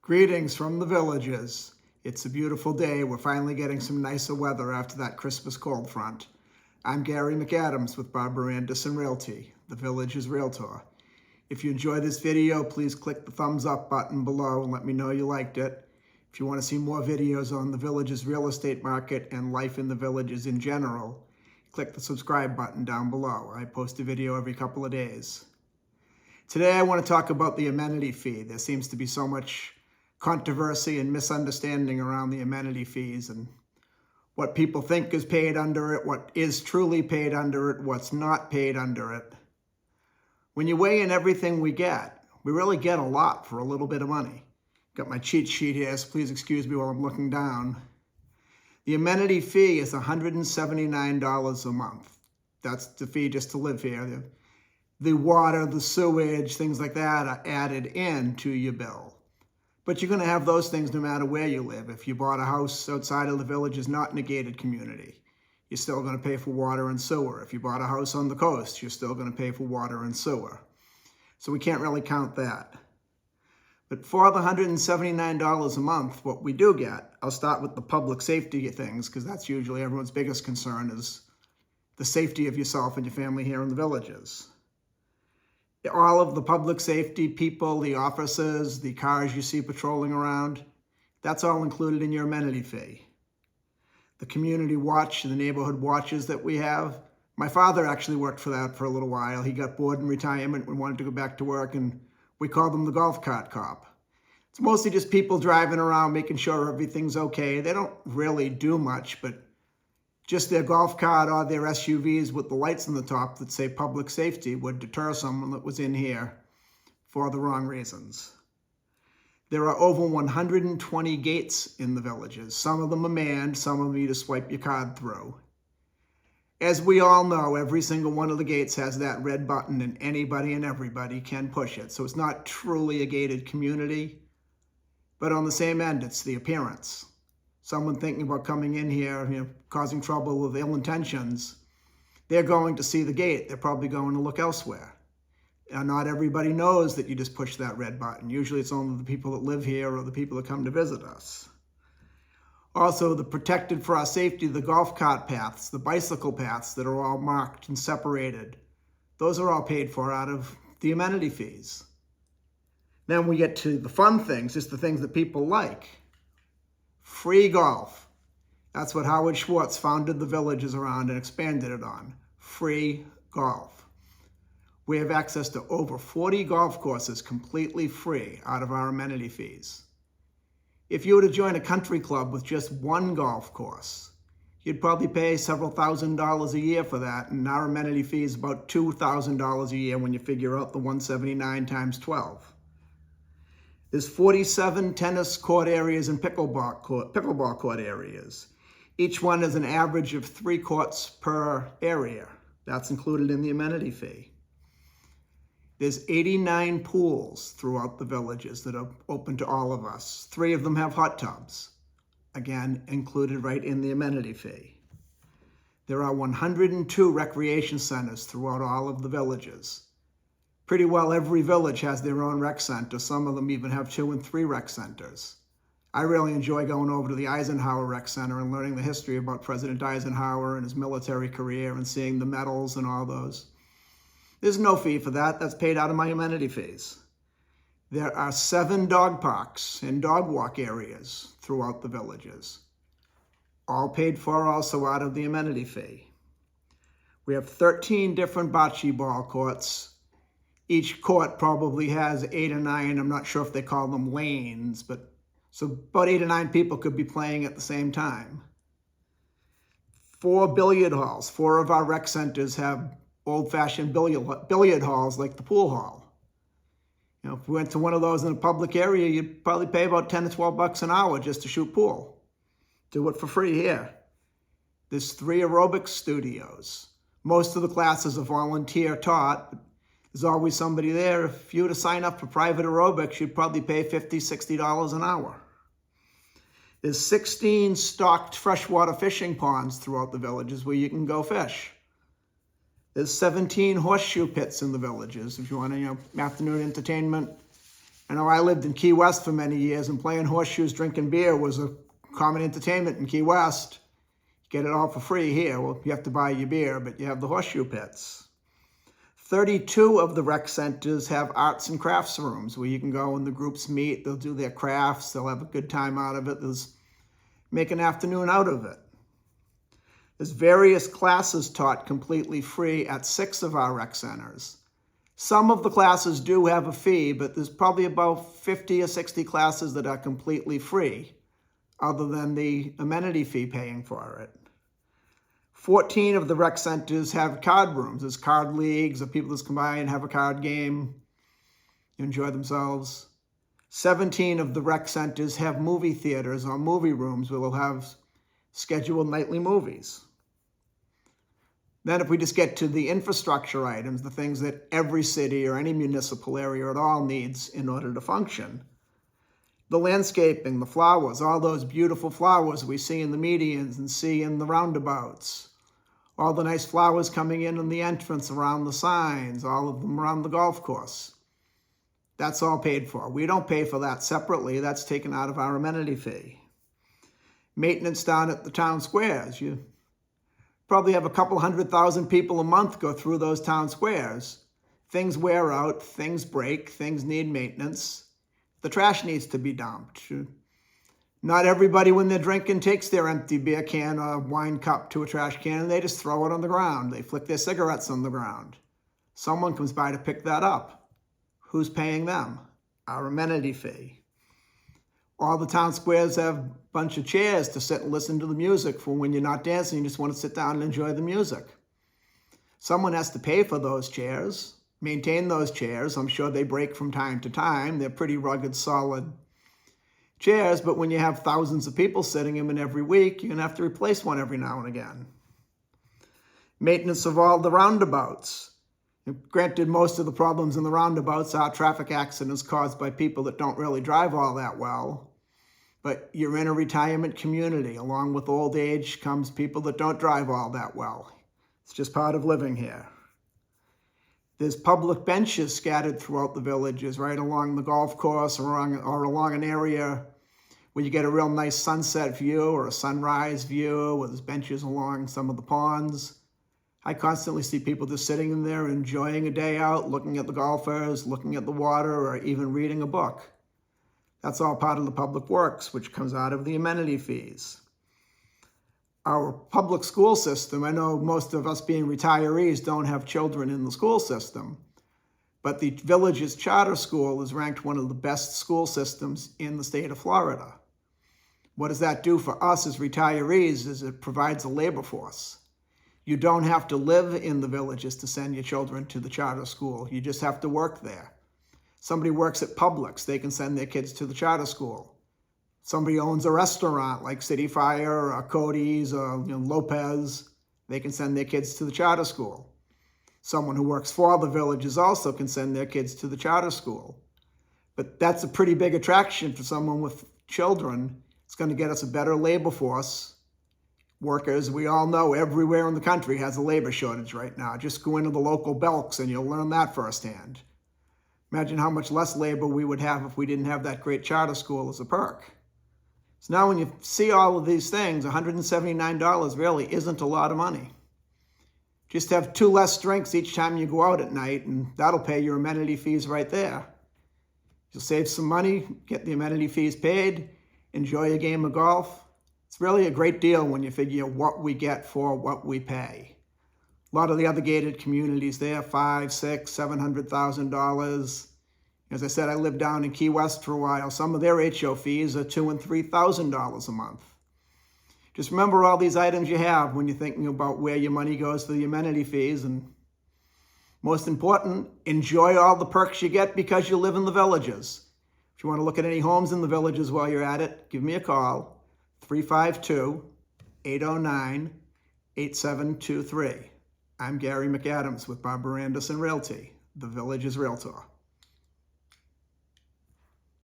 Greetings from the villages. It's a beautiful day. We're finally getting some nicer weather after that Christmas cold front. I'm Gary McAdams with Barbara Anderson Realty, the Village's Realtor. If you enjoy this video, please click the thumbs up button below and let me know you liked it. If you want to see more videos on the Village's real estate market and life in the villages in general, click the subscribe button down below. I post a video every couple of days. Today I want to talk about the amenity fee. There seems to be so much controversy and misunderstanding around the amenity fees and what people think is paid under it, what is truly paid under it, what's not paid under it. When you weigh in everything we really get a lot for a little bit of money. Got my cheat sheet here, so please excuse me while I'm looking down. The amenity fee is $179 a month. That's the fee just to live here. The water, the sewage, things like that are added into your bill. But you're going to have those things no matter where you live. If you bought a house outside of the village is not in a gated community, you're still going to pay for water and sewer. If you bought a house on the coast, you're still going to pay for water and sewer. So we can't really count that. But for the $179 a month, what we do get, I'll start with the public safety things, because that's usually everyone's biggest concern is the safety of yourself and your family here in the villages. All of the public safety people, the officers, the cars you see patrolling around, that's all included in your amenity fee. The community watch, the neighborhood watches that we have, my father actually worked for that for a little while. He got bored in retirement and wanted to go back to work, and we called them the golf cart cop. It's mostly just people driving around making sure everything's okay. They don't really do much, but just their golf cart or their SUVs with the lights on the top that say public safety would deter someone that was in here for the wrong reasons. There are over 120 gates in the villages. Some of them are manned, some of them you just swipe your card through. As we all know, every single one of the gates has that red button and anybody and everybody can push it. So it's not truly a gated community, but on the same end, it's the appearance. Someone thinking about coming in here, causing trouble with ill intentions, they're going to see the gate. They're probably going to look elsewhere. And not everybody knows that you just push that red button. Usually it's only the people that live here or the people that come to visit us. Also, the protected for our safety, the golf cart paths, the bicycle paths that are all marked and separated, those are all paid for out of the amenity fees. Then we get to the fun things, just the things that people like. Free golf. That's what Howard Schwartz founded the villages around and expanded it on. Free golf. We have access to over 40 golf courses completely free out of our amenity fees. If you were to join a country club with just one golf course, you'd probably pay several $1,000s a year for that, and our amenity fee is about $2,000 a year when you figure out the $179 times 12. There's 47 tennis court areas and pickleball court areas. Each one has an average of 3 courts per area. That's included in the amenity fee. There's 89 pools throughout the villages that are open to all of us. 3 of them have hot tubs. Again, included right in the amenity fee. There are 102 recreation centers throughout all of the villages. Pretty well every village has their own rec center. Some of them even have 2 and 3 rec centers. I really enjoy going over to the Eisenhower Rec Center and learning the history about President Eisenhower and his military career and seeing the medals and all those. There's no fee for that. That's paid out of my amenity fees. There are 7 dog parks and dog walk areas throughout the villages. All paid for also out of the amenity fee. We have 13 different bocce ball courts. Each court probably has 8 or 9, I'm not sure if they call them lanes, but so about 8 or 9 people could be playing at the same time. 4 billiard halls. 4 of our rec centers have old-fashioned billiard halls like the pool hall. If we went to one of those in a public area, you'd probably pay about 10 to $12 an hour just to shoot pool. Do it for free here. There's 3 aerobics studios. Most of the classes are volunteer taught, but there's always somebody there. If you were to sign up for private aerobics, you'd probably pay $50, $60 an hour. There's 16 stocked freshwater fishing ponds throughout the villages where you can go fish. There's 17 horseshoe pits in the villages if you want afternoon entertainment. I know I lived in Key West for many years, and playing horseshoes, drinking beer was a common entertainment in Key West. You get it all for free here. Well, you have to buy your beer, but you have the horseshoe pits. 32 of the rec centers have arts and crafts rooms where you can go and the groups meet. They'll do their crafts. They'll have a good time out of it. Make an afternoon out of it. There's various classes taught completely free at 6 of our rec centers. Some of the classes do have a fee, but there's probably about 50 or 60 classes that are completely free, other than the amenity fee paying for it. 14 of the rec centers have card rooms. There's card leagues of people that come by and have a card game, enjoy themselves. 17 of the rec centers have movie theaters or movie rooms where they'll have scheduled nightly movies. Then if we just get to the infrastructure items, the things that every city or any municipal area at all needs in order to function, the landscaping, the flowers, all those beautiful flowers we see in the medians and see in the roundabouts, all the nice flowers coming in the entrance around the signs, all of them around the golf course. That's all paid for. We don't pay for that separately. That's taken out of our amenity fee. Maintenance down at the town squares. You probably have a couple 100,000 people a month go through those town squares. Things wear out, things break, things need maintenance. The trash needs to be dumped. Not everybody, when they're drinking, takes their empty beer can or wine cup to a trash can and they just throw it on the ground. They flick their cigarettes on the ground. Someone comes by to pick that up. Who's paying them? Our amenity fee. All the town squares have a bunch of chairs to sit and listen to the music for when you're not dancing, you just want to sit down and enjoy the music. Someone has to pay for those chairs, maintain those chairs. I'm sure they break from time to time. They're pretty rugged, solid chairs, but when you have thousands of people sitting in them every week, you're going to have to replace one every now and again. Maintenance of all the roundabouts. Granted, most of the problems in the roundabouts are traffic accidents caused by people that don't really drive all that well. But you're in a retirement community. Along with old age comes people that don't drive all that well. It's just part of living here. There's public benches scattered throughout the villages, right along the golf course or along an area where you get a real nice sunset view or a sunrise view, where there's benches along some of the ponds. I constantly see people just sitting in there enjoying a day out, looking at the golfers, looking at the water, or even reading a book. That's all part of the public works, which comes out of the amenity fees. Our public school system, I know most of us being retirees don't have children in the school system, but the village's charter school is ranked one of the best school systems in the state of Florida. What does that do for us as retirees is it provides a labor force. You don't have to live in the villages to send your children to the charter school. You just have to work there. Somebody works at Publix, they can send their kids to the charter school. Somebody owns a restaurant like City Fire or Cody's or Lopez, they can send their kids to the charter school. Someone who works for the villages also can send their kids to the charter school. But that's a pretty big attraction for someone with children. It's going to get us a better labor force. Workers, we all know everywhere in the country has a labor shortage right now. Just go into the local Belks and you'll learn that firsthand. Imagine how much less labor we would have if we didn't have that great charter school as a perk. So now when you see all of these things, $179 really isn't a lot of money. Just have 2 less drinks each time you go out at night and that'll pay your amenity fees right there. You'll save some money, get the amenity fees paid, enjoy a game of golf. It's really a great deal when you figure what we get for what we pay. A lot of the other gated communities there, $500,000, $600,000, $700,000. As I said, I lived down in Key West for a while. Some of their HO fees are $2,000 and $3,000 a month. Just remember all these items you have when you're thinking about where your money goes for the amenity fees. And most important, enjoy all the perks you get because you live in the villages. If you want to look at any homes in the villages while you're at it, give me a call. 352-809-8723. I'm Gary McAdams with Barbara Anderson Realty, the Village's Realtor.